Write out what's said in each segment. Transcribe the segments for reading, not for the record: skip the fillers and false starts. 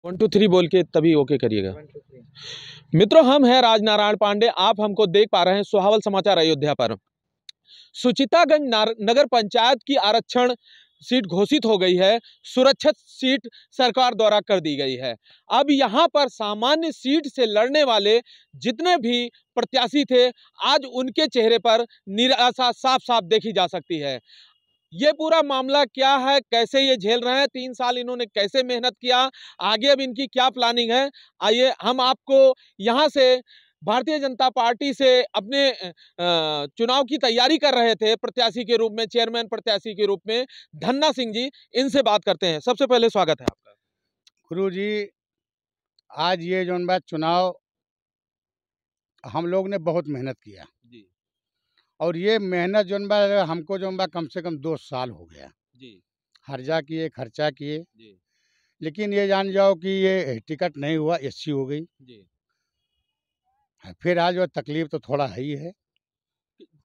1 2 3 बोल के तभी ओके करिएगा। मित्रों, हम हैं राजनारायण पांडे। आप हमको देख पा रहे हैं सुहावल समाचार अयोध्या पर। सुचितागंज नगर पंचायत की आरक्षण सीट घोषित हो गई है। सुरक्षित सीट सरकार द्वारा कर दी गई है। अब यहाँ पर सामान्य सीट से लड़ने वाले जितने भी प्रत्याशी थे, आज उनके चेहरे पर निराशा साफ साफ देखी जा सकती है। ये पूरा मामला क्या है, कैसे ये झेल रहे हैं, 3 साल इन्होंने कैसे मेहनत किया, आगे अब इनकी क्या प्लानिंग है, आइए हम आपको यहाँ से भारतीय जनता पार्टी से अपने चुनाव की तैयारी कर रहे थे प्रत्याशी के रूप में, चेयरमैन प्रत्याशी के रूप में धन्ना सिंह जी, इनसे बात करते हैं। सबसे पहले स्वागत है आपका। गुरु जी, आज ये जोन बा चुनाव हम लोग ने बहुत मेहनत किया जी और ये मेहनत जोन बा हमको जोन बा कम से कम 2 साल हो गया। जी हर्जा किए, खर्चा किए, जी लेकिन ये जान जाओ कि ये टिकट नहीं हुआ, एससी हो गई। जी। फिर आज वो तकलीफ तो थोड़ा है ही है।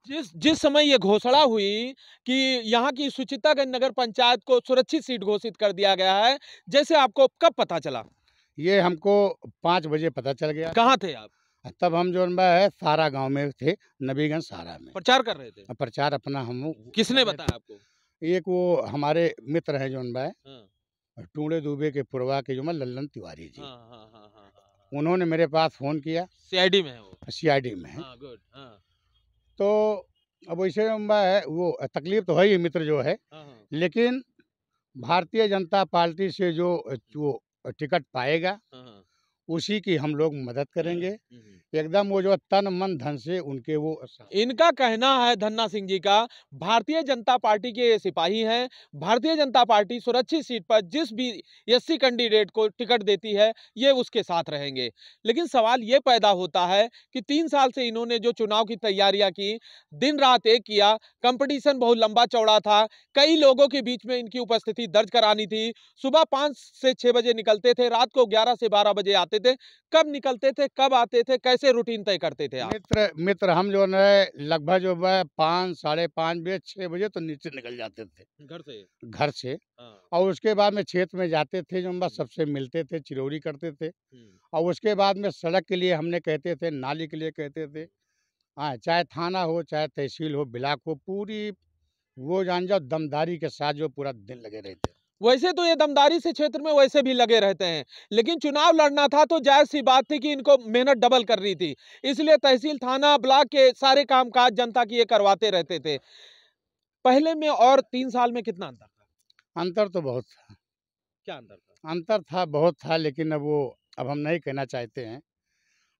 जिस जिस समय ये घोषणा हुई कि यहाँ की सुचितागंज नगर पंचायत को सुरक्षित सीट घोषित कर दिया गया है, जैसे आपको कब पता चला? ये हमको 5 बजे पता चल गया। कहाँ थे आप? तब हम जोन बा है सारा गांव में थे, नबीगंज सारा में प्रचार कर रहे थे? प्रचार अपना हम किसने कर रहे बताया आपको? थे। एक वो हमारे मित्र हैं जोन बा हाँ टूंडे दुबे के पुरवा के जो मैं लल्लन तिवारी जी, हाँ हाँ हाँ हाँ हाँ। उन्होंने मेरे पास फ़ोन किया। सीआईडी में है वो? सीआईडी में है। हाँ, गुड। हाँ तो अब वैसे है वो तकलीफ तो है ही मित्र जो है, हाँ हाँ लेकिन भारतीय जनता पार्टी से जो टिकट पाएगा हाँ हाँ। उसी की हम लोग मदद करेंगे। हम्म। एकदम वो जो तन मन धन से उनके वो इनका कहना है, धन्ना सिंह जी का, भारतीय जनता पार्टी के ये सिपाही हैं। भारतीय जनता पार्टी सुरक्षित सीट पर जिस भी एससी कैंडिडेट को टिकट देती है, ये उसके साथ रहेंगे। लेकिन सवाल ये पैदा होता है कि 3 साल से इन्होंने जो चुनाव की तैयारियां की, दिन रात एक किया, कंपटीशन बहुत लंबा चौड़ा था, कई लोगों के बीच में इनकी उपस्थिति दर्ज करानी थी। सुबह 5 से 6 बजे निकलते थे, रात को 11 से 12 बजे आते थे। कब निकलते थे, कब आते थे, कैसे रूटीन तय करते थे आप? मित्र हम जो है लगभग जो है 5 साढ़े 5 बजे 6 बजे तो नीचे निकल जाते थे घर से? घर से। हाँ। और उसके बाद में क्षेत्र में जाते थे, जो सबसे मिलते थे, चिरौरी करते थे। हम्म। और उसके बाद में सड़क के लिए हमने कहते थे, नाली के लिए कहते थे। हाँ, चाहे थाना हो, चाहे तहसील हो, ब्लॉक हो, पूरी वो जान जाओ दमदारी के साथ जो पूरा दिन लगे रहते। वैसे तो ये दमदारी से क्षेत्र में वैसे भी लगे रहते हैं, लेकिन चुनाव लड़ना था तो जायज सी बात थी कि इनको मेहनत डबल करनी थी। इसलिए तहसील, थाना, ब्लॉक के सारे कामकाज जनता की ये करवाते रहते थे। पहले में और 3 साल में कितना अंतर था? अंतर तो बहुत था। क्या अंतर था? अंतर था, बहुत था, लेकिन अब हम नहीं कहना चाहते हैं।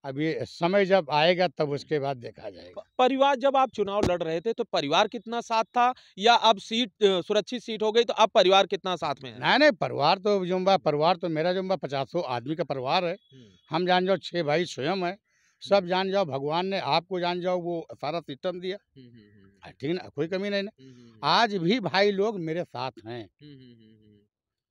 अब ये समय जब आएगा तब उसके बाद देखा जाएगा। परिवार, जब आप चुनाव लड़ रहे थे तो परिवार कितना साथ था, या अब सुरक्षित सीट हो गई तो अब परिवार कितना साथ में है? नहीं नहीं, परिवार तो मेरा 50 आदमी का परिवार है। हम जान जाओ 6 भाई स्वयं है। सब जान जाओ भगवान ने आपको जान जाओ वो सारा सिस्टम दिया। ठीक ना, कोई कमी नहीं ना। आज भी भाई लोग मेरे साथ हैं।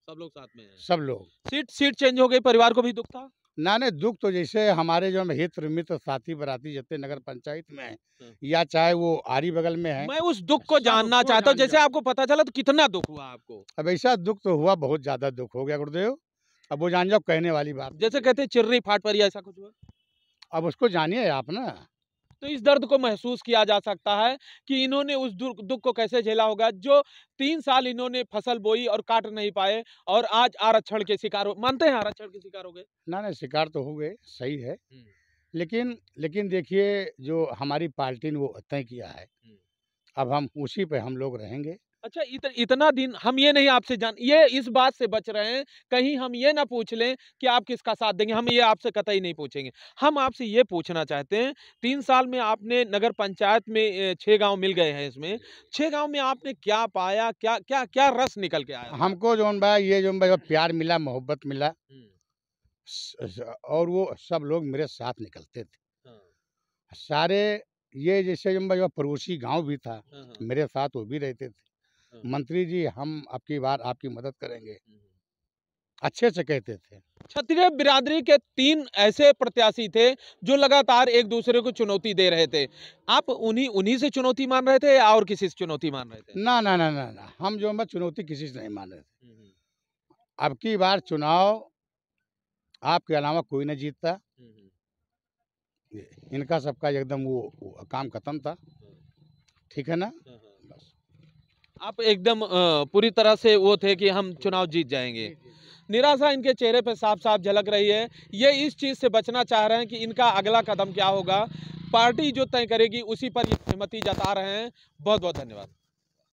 सब लोग साथ में हैं। सब लोग। सीट सीट चेंज हो गई, परिवार को भी दुख था? ना नहीं, दुख तो जैसे हमारे जो हित मित्र साथी बराती जितने नगर पंचायत में है, या चाहे वो आरी बगल में है, मैं उस दुख को जानना चाहता हूँ। जैसे आपको पता चला तो कितना दुख हुआ आपको? अब ऐसा दुख तो हुआ, बहुत ज्यादा दुख हो गया गुरुदेव। अब वो जान जाओ कहने वाली बात नहीं जैसे है। कहते हैं चिर्री फाट पड़ी, ऐसा कुछ हुआ? अब उसको जानिए आप ना। तो इस दर्द को महसूस किया जा सकता है कि इन्होंने उस दुख को कैसे झेला होगा, जो 3 साल इन्होंने फसल बोई और काट नहीं पाए, और आज आरक्षण के शिकार हो। मानते हैं आरक्षण के शिकार हो गए? ना नहीं, शिकार तो हो गए, सही है। लेकिन देखिए, जो हमारी पार्टी ने वो तय किया है, अब हम उसी पे हम लोग रहेंगे। अच्छा, इतना दिन हम ये नहीं आपसे ये इस बात से बच रहे हैं, कहीं हम ये ना पूछ लें कि आप किसका साथ देंगे, हम ये आपसे कतई नहीं पूछेंगे। हम आपसे ये पूछना चाहते हैं, 3 साल में आपने नगर पंचायत में 6 गांव मिल गए हैं, इसमें 6 गांव में आपने क्या पाया, क्या क्या क्या रस निकल के आया? हमको ये प्यार मिला, मोहब्बत मिला। और वो सब लोग मेरे साथ निकलते थे सारे। ये जैसे जो पड़ोसी गांव भी था, मेरे साथ वो भी रहते थे। मंत्री जी, हम आपकी बार आपकी मदद करेंगे, अच्छे से कहते थे। क्षत्रिय बिरादरी के 3 ऐसे प्रत्याशी थे जो लगातार एक दूसरे को चुनौती दे रहे थे। आप उन्हीं से चुनौती मान रहे थे या और किसी से चुनौती मान रहे थे? ना ना ना ना ना, हम चुनौती किसी से नहीं मान रहे थे। अब की बार चुनाव आपके अलावा कोई नहीं जीतता। इनका सबका एकदम वो काम खत्म था। ठीक है ना? बस। आप एकदम पूरी तरह से वो थे कि हम चुनाव जीत जाएंगे। निराशा इनके चेहरे पे साफ साफ झलक रही है। ये इस चीज से बचना चाह रहे हैं कि इनका अगला कदम क्या होगा, पार्टी जो तय करेगी उसी पर ये सहमति जता रहे हैं। बहुत बहुत धन्यवाद।